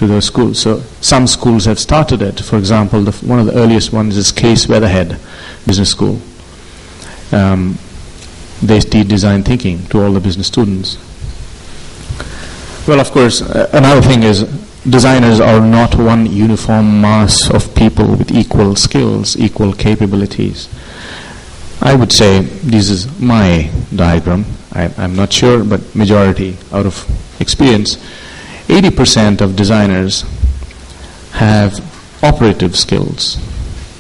to those schools. So some schools have started it. For example, one of the earliest ones is Case Weatherhead Business School. They teach design thinking to all the business students. Well, of course, another thing is designers are not one uniform mass of people with equal skills, equal capabilities. I would say, this is my diagram, I'm not sure, but majority out of experience, 80% of designers have operative skills.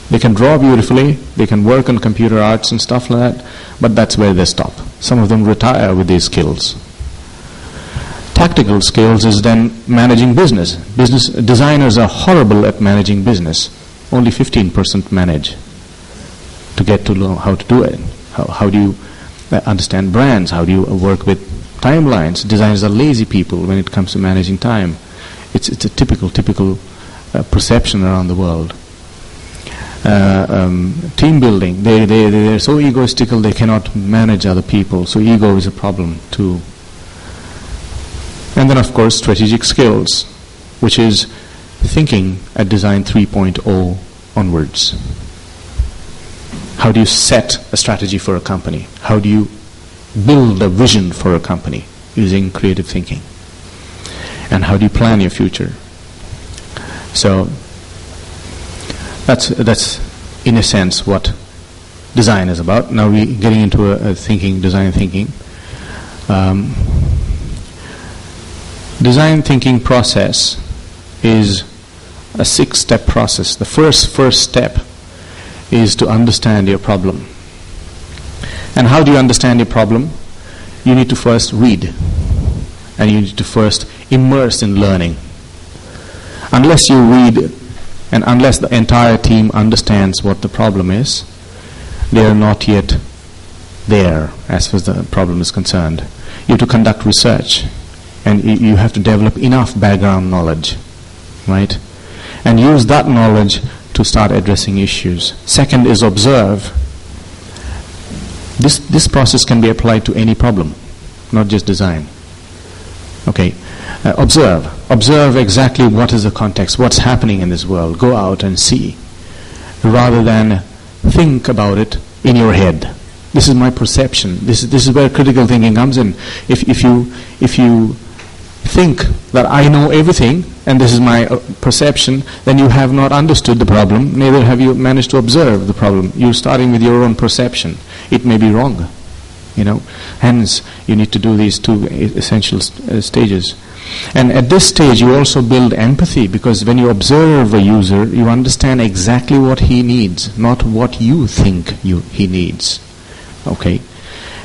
They can draw beautifully, they can work on computer arts and stuff like that, but that's where they stop. Some of them retire with these skills. Tactical skills is then managing business. Business designers are horrible at managing business. Only 15% manage to get to know how to do it. How do you understand brands? How do you work with timelines? Designers are lazy people when it comes to managing time. It's a typical perception around the world. Team building, they're so egoistical they cannot manage other people, so ego is a problem too. And then of course strategic skills, which is thinking at Design 3.0 onwards. How do you set a strategy for a company? How do you build a vision for a company using creative thinking? And how do you plan your future? So that's in a sense what design is about. Now we're getting into a design thinking. Design thinking process is a 6-step process. The first step is to understand your problem. And how do you understand your problem? You need to first read, and you need to first immerse in learning. Unless you read, and unless the entire team understands what the problem is, they are not yet there as far as the problem is concerned. You have to conduct research, and you have to develop enough background knowledge, right? And use that knowledge to start addressing issues. Second is observe. This process can be applied to any problem, not just design. Okay, observe exactly what is the context, what's happening in this world. Go out and see, rather than think about it in your head. This is my perception. This is where critical thinking comes in. If you think that I know everything and this is my perception, then you have not understood the problem, neither have you managed to observe the problem. You're starting with your own perception. It may be wrong, hence you need to do these two essential stages. And at this stage you also build empathy, because when you observe a user, you understand exactly what he needs, not what you think he needs. Okay.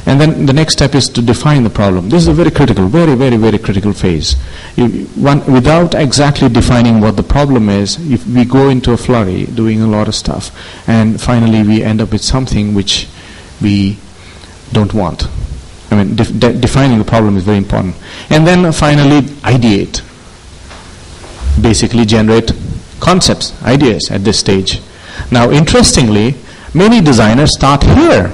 And then the next step is to define the problem. This is a very critical, very, very, very critical phase. Without exactly defining what the problem is, if we go into a flurry, doing a lot of stuff, and finally we end up with something which we don't want. I mean, defining the problem is very important. And then finally, ideate. Basically generate concepts, ideas at this stage. Now, interestingly, many designers start here.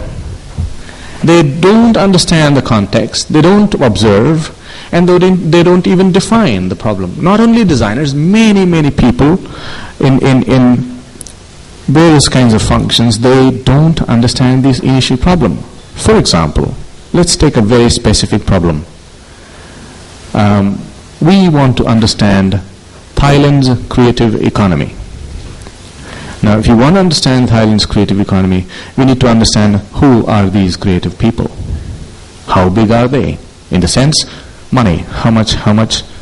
They don't understand the context, they don't observe, and they don't even define the problem. Not only designers, many people in various kinds of functions, they don't understand this initial problem. For example, let's take a very specific problem. We want to understand Thailand's creative economy. Now, if you want to understand Thailand's creative economy, we need to understand who are these creative people. How big are they? In the sense, money. How much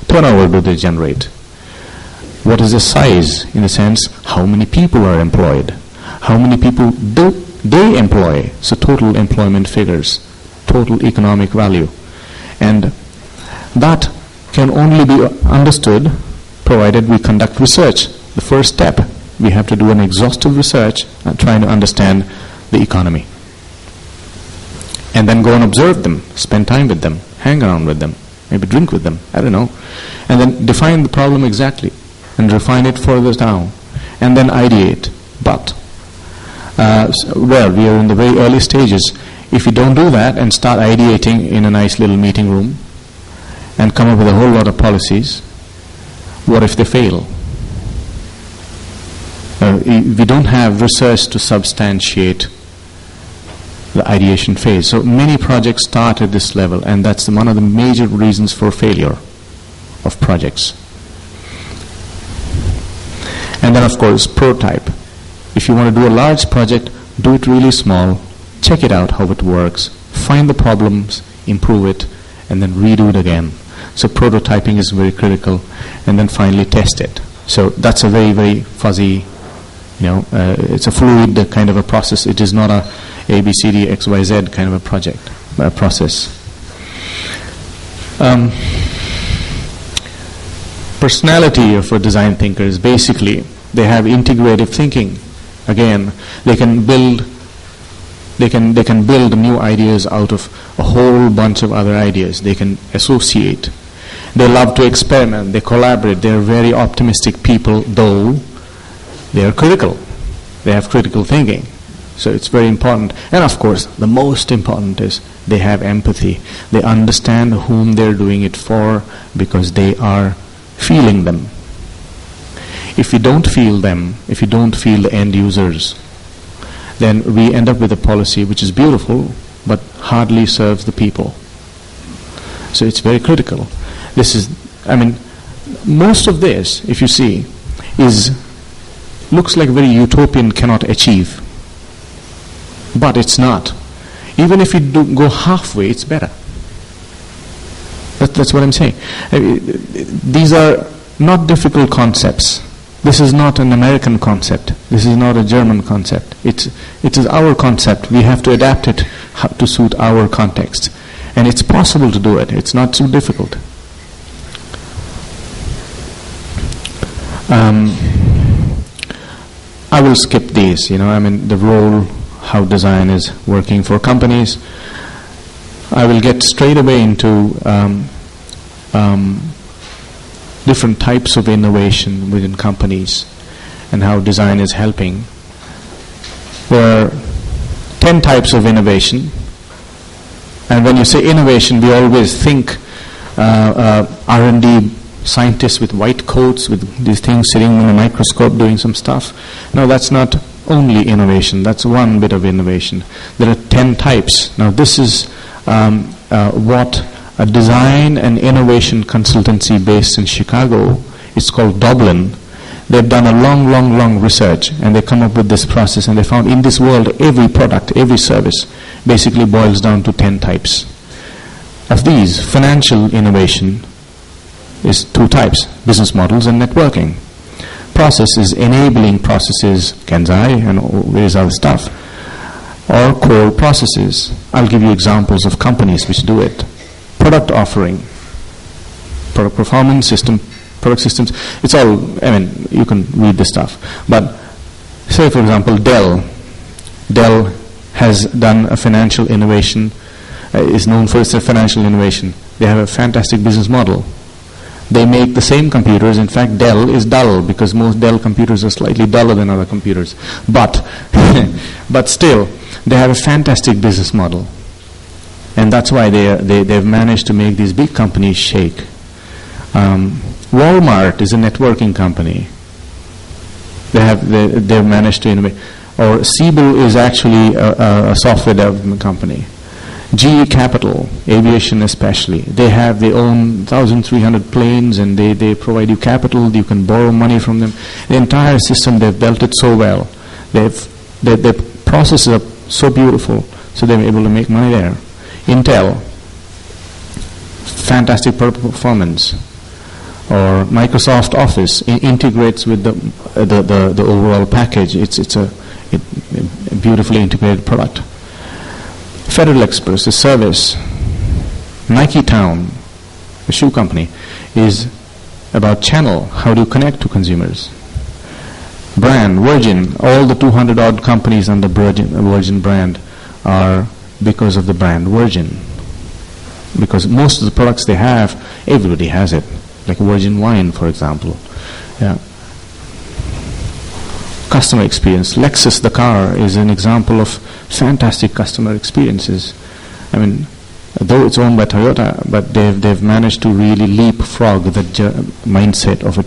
turnover do they generate? What is the size? In the sense, how many people are employed? How many people do they employ? So total employment figures, total economic value. And that can only be understood provided we conduct research. The first step. We have to do an exhaustive research and trying to understand the economy. And then go and observe them, spend time with them, hang around with them, maybe drink with them, I don't know. And then define the problem exactly and refine it further down. And then ideate. But, we are in the very early stages. If you don't do that and start ideating in a nice little meeting room and come up with a whole lot of policies, What if they fail? We don't have research to substantiate the ideation phase. So many projects start at this level, and that's one of the major reasons for failure of projects. And then, of course, prototype. If you want to do a large project, do it really small, check it out how it works, find the problems, improve it, and then redo it again. So prototyping is very critical, and then finally test it. So that's a very, very fuzzy, it's a fluid kind of a process. It is not a A, B, C, D, X, Y, Z kind of a process. Personality of a design thinker is basically they have integrative thinking. Again, they can build new ideas out of a whole bunch of other ideas. They can associate. They love to experiment. They collaborate. They are very optimistic people, though they are critical. They have critical thinking. So it's very important. And of course, the most important is they have empathy. They understand whom they're doing it for because they are feeling them. If you don't feel them, if you don't feel the end users, then we end up with a policy which is beautiful but hardly serves the people. So it's very critical. Most of this, if you see, looks like very utopian, cannot achieve. But it's not. Even if you go halfway, it's better. That's what I'm saying. These are not difficult concepts. This is not an American concept. This is not a German concept. It is our concept. We have to adapt it to suit our context. And it's possible to do it. It's not too difficult. I will skip these, the role, how design is working for companies. I will get straight away into different types of innovation within companies and how design is helping. There are 10 types of innovation. And when you say innovation, we always think R&D scientists with white coats, with these things sitting in a microscope doing some stuff. No, that's not only innovation. That's one bit of innovation. There are 10 types. Now this is what a design and innovation consultancy based in Chicago, it's called Dublin. They've done a long research, and they come up with this process, and they found in this world every product, every service basically boils down to 10 types. Of these, financial innovation is 2 types, business models and networking. Process is enabling processes, Kenzai and various other stuff, or core processes. I'll give you examples of companies which do it. Product offering, product performance system, product systems, it's all, you can read this stuff. But say, for example, Dell has done a financial innovation, is known for its financial innovation. They have a fantastic business model. They make the same computers. In fact, Dell is dull because most Dell computers are slightly duller than other computers. But still, they have a fantastic business model. And that's why they've managed to make these big companies shake. Walmart is a networking company. They've managed to innovate. Or Siebel is actually a software development company. GE Capital, aviation especially, they have their own 1,300 planes, and they provide you capital. You can borrow money from them. The entire system, they've built it so well. Their processes are so beautiful, so they're able to make money there. Intel, fantastic performance. Or Microsoft Office integrates with the overall package. It's a beautifully integrated product. Federal Express, a service. Nike Town, a shoe company, is about channel. How do you connect to consumers? Brand, Virgin, all the 200 odd companies under Virgin brand are because of the brand Virgin. Because most of the products they have, everybody has it. Like Virgin wine, for example. Yeah. Customer experience. Lexus, the car, is an example of fantastic customer experiences. Though it's owned by Toyota, but they've managed to really leapfrog the mindset of a